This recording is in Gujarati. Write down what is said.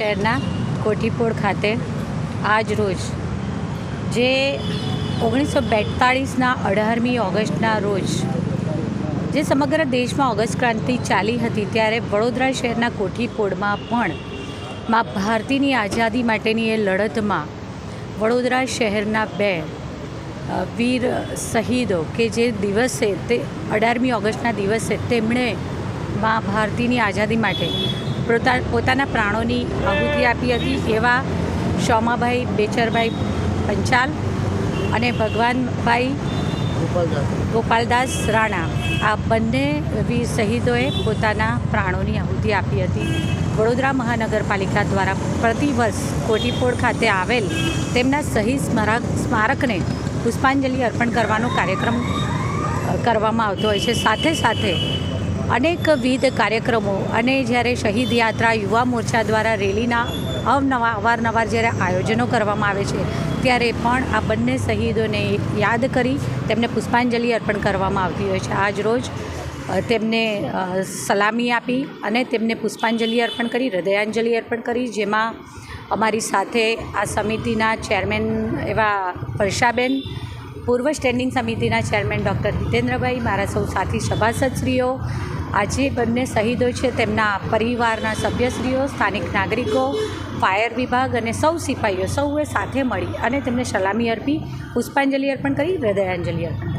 શહેરના કોઠીપોળ ખાતે આજ રોજ જે 1942ના 18મી ઓગસ્ટના રોજ જે સમગ્ર દેશમાં ઓગસ્ટ ક્રાંતિ ચાલી હતી ત્યારે વડોદરા શહેરના કોઠીપોળમાં પણ મા ભારતીની આઝાદી માટેની એ લડતમાં વડોદરા શહેરના બે વીર શહીદો કે જે દિવસે તે 18મી ઓગસ્ટના દિવસે તેમણે મા ભારતીની આઝાદી માટે પોતાના પ્રાણોની આહુતિ આપી હતી એવા શોમાભાઈ બેચરભાઈ પંચાલ અને ભગવાનભાઈ ગોપાલદાસ રાણા આ બંને વીર શહીદોએ પોતાના પ્રાણોની આહુતિ આપી હતી. વડોદરા મહાનગરપાલિકા દ્વારા પ્રતિવર્ષ કોઠીપોળ ખાતે આવેલ તેમના શહીદ સ્મારકને પુષ્પાંજલિ અર્પણ કરવાનો કાર્યક્રમ કરવામાં આવતો હોય છે. સાથે સાથે અનેકવિધ કાર્યક્રમો અને જ્યારે શહીદ યાત્રા યુવા મોરચા દ્વારા રેલીના અવારનવાર જ્યારે આયોજનો કરવામાં આવે છે ત્યારે પણ આ બંને શહીદોને યાદ કરી તેમને પુષ્પાંજલિ અર્પણ કરવામાં આવતી હોય છે. આજ રોજ તેમને સલામી આપી અને તેમને પુષ્પાંજલિ અર્પણ કરી, હૃદયાંજલિ અર્પણ કરી, જેમાં અમારી સાથે આ સમિતિના ચેરમેન એવા વર્ષાબેન, પૂર્વ સ્ટેન્ડિંગ સમિતિના ચેરમેન ડૉક્ટર હિતેન્દ્રભાઈ, મારા સૌ સાથી સભાસદશ્રીઓ, આજે બંને શહીદો છે તેમના પરિવારના સભ્યશ્રીઓ, સ્થાનિક નાગરિકો, ફાયર વિભાગ અને સૌ સિપાહીઓ સૌએ સાથે મળી અને તેમને સલામી અર્પી, પુષ્પાંજલિ અર્પણ કરી, હૃદયાંજલિ અર્પણ કરી.